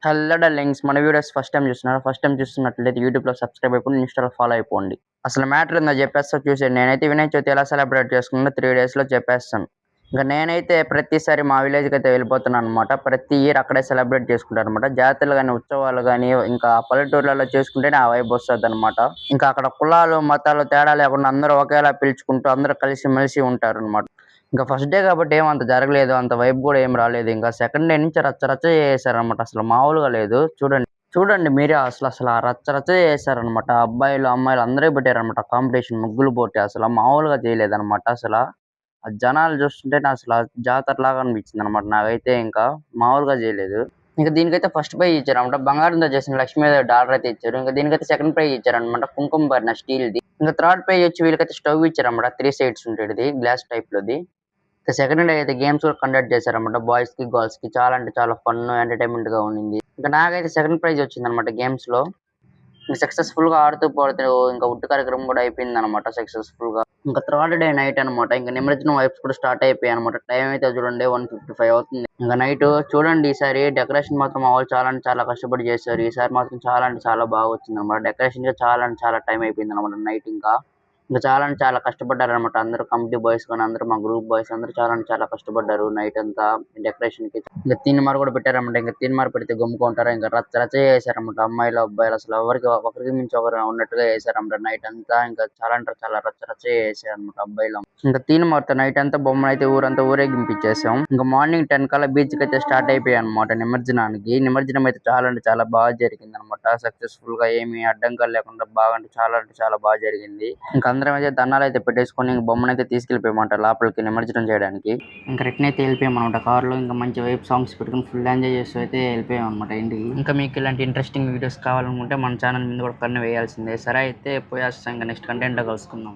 Hello darlings, మన videos first time చూస్తున్నారు. First time చూస్తున్నట్లయితే యూట్యూబ్లో సబ్స్క్రైబ్ అయిపోయి ఇన్స్టాలో ఫాలో అయిపోండి. అసలు మ్యాటర్ ఏందో చెప్పేస్తా చూసేయండి. నేనైతే వినాయక చవితి ఎలా సెలబ్రేట్ చేసుకున్నా 3 డేస్లో చెప్పేస్తాను. ఇంకా నేనైతే ప్రతిసారి మా విలేజ్కి అయితే వెళ్ళిపోతున్నాను అనమాట. ప్రతి ఇయర్ అక్కడే సెలబ్రేట్ చేసుకుంటారు అనమాట. జాతరలు కానీ, ఉత్సవాలు కానీ, ఇంకా పల్లెటూర్లలో చేసుకుంటేనే ఆ వైబ్ వస్తుంది అనమాట. ఇంకా అక్కడ కులాలు మతాలు తేడా లేకుండా అందరూ ఒకేలా పిలుచుకుంటూ అందరూ కలిసిమెలిసి ఉంటారు అనమాట. ఇంకా ఫస్ట్ డే కాబట్టి ఏమంత జరగలేదు. అంత వైబ్ కూడా ఏం రాలేదు. ఇంకా సెకండ్ డే నుంచి రచ్చ రచ్చ చేసేసారనమాట. అసలు మామూలుగా లేదు. చూడండి మీరే అసలు ఆ రచ్చ రచ్చ చేసేసారనమాట. అబ్బాయిలు అమ్మాయిలు అందరూ పెట్టారనమాట కాంపిటీషన్, ముగ్గులు పోటీ. అసలు మామూలుగా చేయలేదనమాట. అసలు ఆ జనాలు చూస్తుంటే అసలు జాతరలాగా అనిపించింది అనమాట. నాకైతే ఇంకా మామూలుగా చేయలేదు. ఇంకా దీనికైతే ఫస్ట్ ప్రైజ్ ఇచ్చారనమాట. బంగారంతో చేసిన లక్ష్మీదేవి డాలర్ అయితే ఇచ్చారు. ఇంకా దీనికైతే సెకండ్ ప్రైజ్ ఇచ్చారనమాట. కుంకుమ భరిన స్టీల్ది. ఇంకా థర్డ్ ప్రైజ్ వచ్చి వీళ్ళకైతే స్టవ్ ఇచ్చారనమాట. 3 సైడ్స్ ఉండేది గ్లాస్ టైప్ లోది. ఇక సెకండ్ డే అయితే గేమ్స్ కూడా కండక్ట్ చేశారనమాట. బాయ్స్ కి గర్ల్స్ కి చాలా అంటే చాలా ఫన్ ఎంటర్టైన్మెంట్ గా ఉండింది. ఇంకా నాకైతే సెకండ్ ప్రైజ్ వచ్చింది అనమాట గేమ్స్ లో. సక్సెస్ఫుల్ గా ఆడుతూ పాడుతూ ఇంకా ఉట్టు కార్యక్రమం కూడా అయిపోయింది అనమాట సక్సెస్ఫుల్ గా. ఇంకా థర్డ్ డే నైట్ అనమాట. ఇంకా నిమజ్జనం వైబ్స్ కూడా స్టార్ట్ అయిపోయాయి అనమాట. టైం అయితే చూడండి 1:55 అవుతుంది. ఇంకా నైట్ చూడండి, ఈసారి డెకరేషన్ మాత్రం మా వాళ్ళు చాలా అంటే చాలా కష్టపడి చేశారు. ఈసారి మాత్రం చాలా అంటే చాలా బాగా వచ్చింది అనమాట. డెకరేషన్ గా చాలా అంటే చాలా టైం అయిపోయింది అనమాట నైట్. ఇంకా చాలా అంటే చాలా కష్టపడ్డారు అనమాట. అందరూ కమిటీ బాయ్స్ కానీ అందరూ మా గ్రూప్ బాయ్స్ అందరూ చాలా అంటే చాలా కష్టపడ్డారు నైట్ అంతా డెకరేషన్ కి. ఇంకా తీన్మార్ కూడా పెట్టారన్నమాట. ఇంకా తీన్మార్ పెడితే గమ్ముకుంటారా, ఇంకా రచ్చ రచ్చ చేశారన్నమాట. అమ్మాయిలు అబ్బాయిలు అసలు ఒకరికి మించి ఒకరు ఉన్నట్టుగా చేశారన్నమాట నైట్ అంతా. ఇంకా చాలా అంటే చాలా రచ్చ రచ్చ చేశారన్నమాట అబ్బాయిలు. ఇంకా తీన్మార్తో నైట్ అంతా బొమ్మను అయితే ఊరంతా ఊరేగింపించేసాం. ఇంకా మార్నింగ్ 10 కల్లా బీచ్ కి అయితే స్టార్ట్ అయిపోయాయి అనమాట నిమజ్జనానికి. నిమజ్జనం అయితే చాలా అంటే చాలా బాగా జరిగింది అనమాట. సక్సెస్ఫుల్ గా ఏమి అడ్డంకాలు లేకుండా బాగా అంటే చాలా బాగా జరిగింది. ఇంకా అందరం అయితే దండాలు అయితే పెట్టేసుకొని ఇంక బొమ్మను అయితే తీసుకెళ్ళిపోయామంట లోపలికి నిమజ్జనం చేయడానికి. ఇంకా రిటర్న్ అయితే వెళ్ళిపోయాం అనమాట కారులో. ఇంకా మంచి వైబ్ సాంగ్స్ పెట్టుకుని ఫుల్ ఎంజాయ్ చేస్తూ అయితే వెళ్ళిపోయాం అనమాట ఇంటికి. ఇంకా మీకు ఇలాంటి ఇంట్రెస్టింగ్ వీడియోస్ కావాలనుకుంటే మన ఛానల్ మీద కూడా కన్ను వేయాల్సిందే. సరే అయితే పోయేస్తాం. ఇంకా నెక్స్ట్ కంటెంట్ లో కలుసుకుందాం.